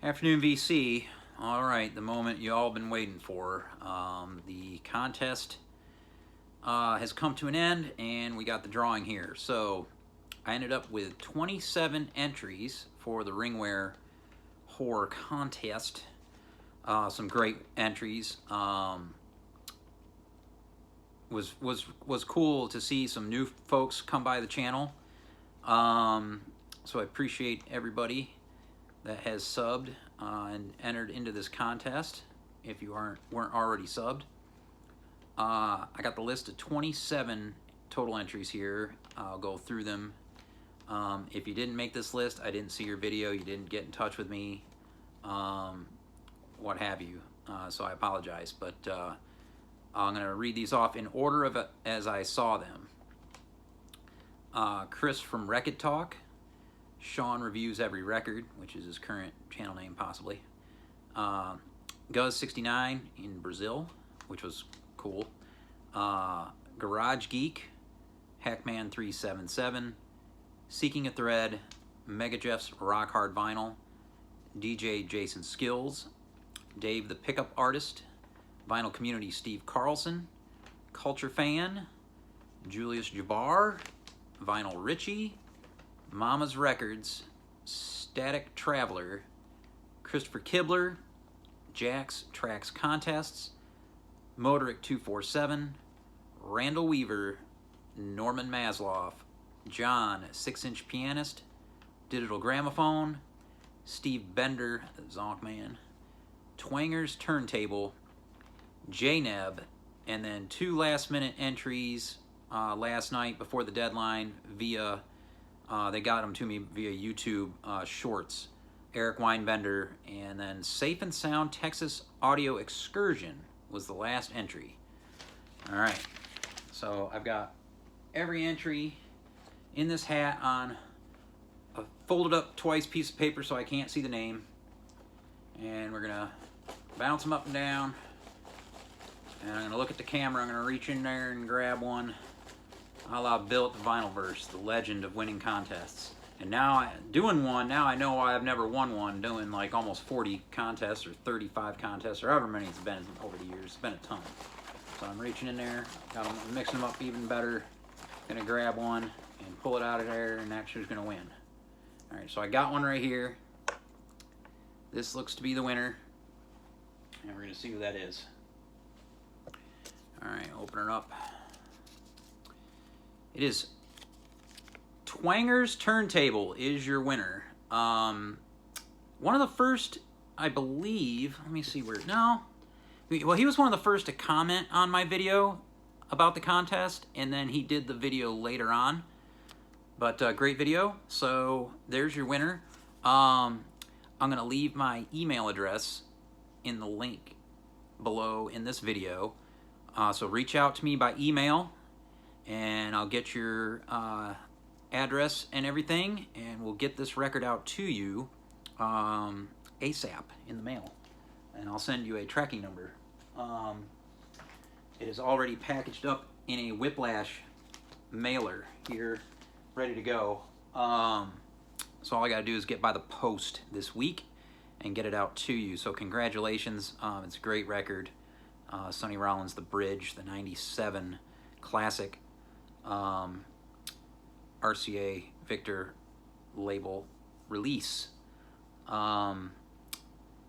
Afternoon VC. All right, the moment you all been waiting for. The contest has come to an end, and we got the drawing here. So I ended up with 27 entries for the Ringware Horror Contest. Some great entries. Was cool to see some new folks come by the channel. So I appreciate everybody that has subbed and entered into this contest. If you weren't already subbed, I got the list of 27 total entries here. I'll go through them. If you didn't make this list, I didn't see your video, you didn't get in touch with me, what have you. So I apologize, but I'm going to read these off in order of as I saw them. Chris from Wreck-It Talk. Sean Reviews Every Record, which is his current channel name, possibly. Guz69 in Brazil, which was cool. Garage Geek, Hackman377, Seeking a Thread, Mega Jeff's Rock Hard Vinyl, DJ Jason Skills, Dave the Pickup Artist, Vinyl Community Steve Carlson, Culture Fan, Julius Jabbar, Vinyl Richie, Mama's Records, Static Traveler, Christopher Kibler, Jack's Tracks Contests, Motoric 247, Randall Weaver, Norman Masloff, John 6-Inch Pianist, Digital Gramophone, Steve Bender, Zonkman, Twanger's Turntable, J-Neb, and then 2 last-minute entries last night before the deadline via they got them to me via YouTube Shorts. Eric Weinbender, and then Safe and Sound Texas Audio Excursion was the last entry. All right, so I've got every entry in this hat on a folded up twice piece of paper so I can't see the name, and we're gonna bounce them up and down, and I'm gonna look at the camera. I'm gonna reach in there and grab one, a la Bill at the Vinylverse, the legend of winning contests. And now, doing one, now I know why I've never won one, doing like almost 40 contests or 35 contests or however many it's been over the years. It's been a ton. So I'm reaching in there, got them, mixing them up even better. Gonna grab one and pull it out of there, and that's who's gonna win. All right, so I got one right here. This looks to be the winner, and we're gonna see who that is. All right, open her up. It is Twanger's Turntable is your winner. One of the first, I believe, let me see where, no. Well, he was one of the first to comment on my video about the contest, and then he did the video later on. But great video, so there's your winner. I'm going to leave my email address in the link below in this video. So reach out to me by email, and I'll get your address and everything, and we'll get this record out to you ASAP in the mail, and I'll send you a tracking number. It is already packaged up in a Whiplash mailer here, ready to go. So all I gotta do is get by the post this week and get it out to you. So congratulations, it's a great record. Sonny Rollins, The Bridge, the 97 classic RCA Victor label release. I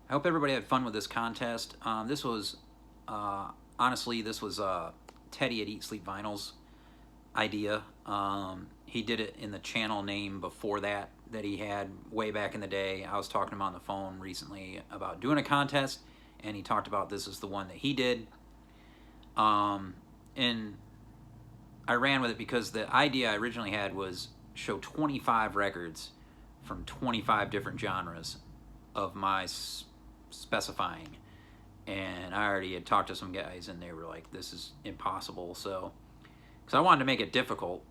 hope everybody had fun with this contest. This was, honestly, this was Teddy at Eat Sleep Vinyl's idea. He did it in the channel name before that he had way back in the day. I was talking to him on the phone recently about doing a contest, and he talked about this is the one that he did. And I ran with it because the idea I originally had was show 25 records from 25 different genres of my specifying. And I already had talked to some guys, and they were like, this is impossible. So, because I wanted to make it difficult,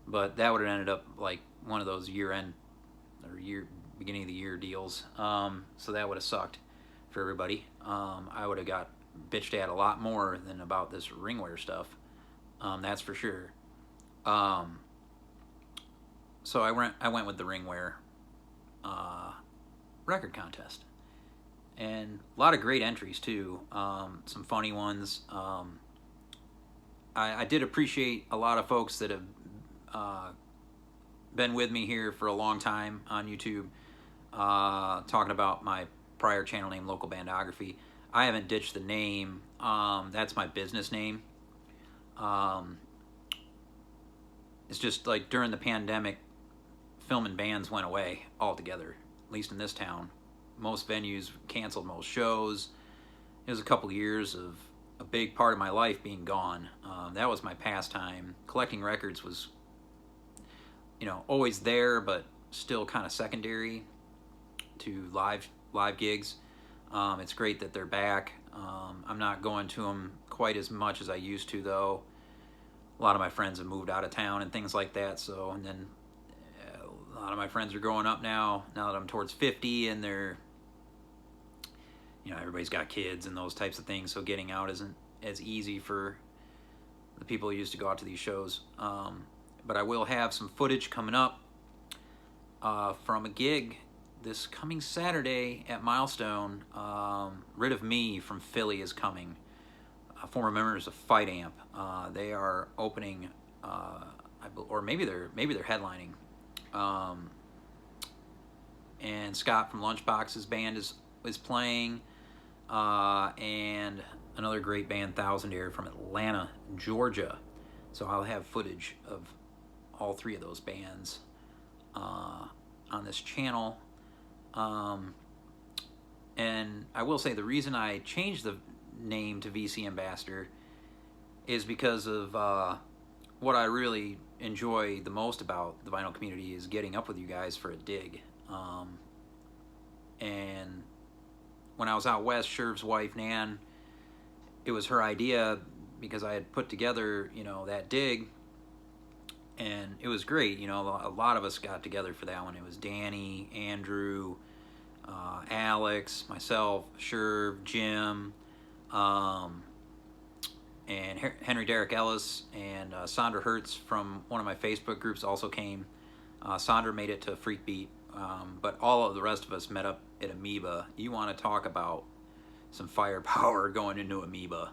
but that would have ended up like one of those year-end or beginning of the year deals. So that would have sucked for everybody. I would have got bitched at a lot more than about this Ringware stuff. That's for sure. So I went with the Ringware record contest. And a lot of great entries too, some funny ones. I did appreciate a lot of folks that have been with me here for a long time on YouTube, talking about my prior channel name, Local Bandography. I haven't ditched the name. That's my business name. It's just like during the pandemic, filming bands went away altogether, at least in this town. Most venues canceled most shows. It was a couple years of a big part of my life being gone. That was my pastime. Collecting records was, always there, but still kind of secondary to live gigs. It's great that they're back. I'm not going to them quite as much as I used to, though. A lot of my friends have moved out of town and things like that. So, and then a lot of my friends are growing up now that I'm towards 50, and they're, everybody's got kids and those types of things. So getting out isn't as easy for the people who used to go out to these shows. But I will have some footage coming up from a gig this coming Saturday at Milestone. Rid of Me from Philly is coming. Former members of Fight Amp. They are opening, or maybe they're headlining. And Scott from Lunchbox's band is playing, and another great band, Thousand Air from Atlanta, Georgia. So I'll have footage of all three of those bands on this channel. And I will say the reason I changed the name to VC Ambassador is because of what I really enjoy the most about the vinyl community is getting up with you guys for a dig. And when I was out west, Sherv's wife, Nan, it was her idea because I had put together, that dig, and it was great. A lot of us got together for that one. It was Danny, Andrew, Alex, myself, Sherv, Jim, and Henry Derek Ellis, and Sandra Hertz from one of my Facebook groups also came. Sandra made it to Freak Beat, but all of the rest of us met up at Amoeba. You want to talk about some firepower going into Amoeba.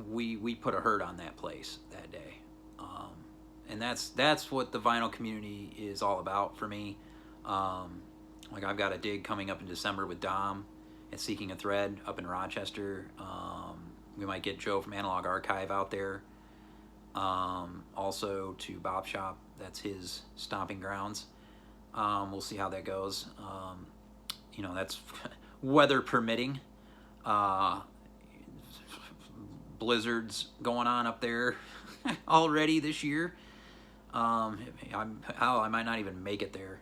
We put a hurt on that place that day. And that's what the vinyl community is all about for me. Like I've got a dig coming up in December with Dom at Seeking a Thread up in Rochester. We might get Joe from Analog Archive out there. Also to Bob Shop, that's his stomping grounds. We'll see how that goes. That's weather permitting. Blizzards going on up there already this year. I might not even make it there.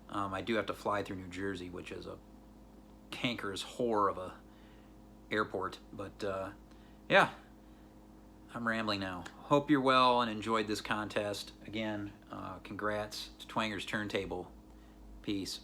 I do have to fly through New Jersey, which is a cankerous whore of a airport. But yeah, I'm rambling now. Hope you're well and enjoyed this contest. Again, congrats to Twanger's Turntable. Peace.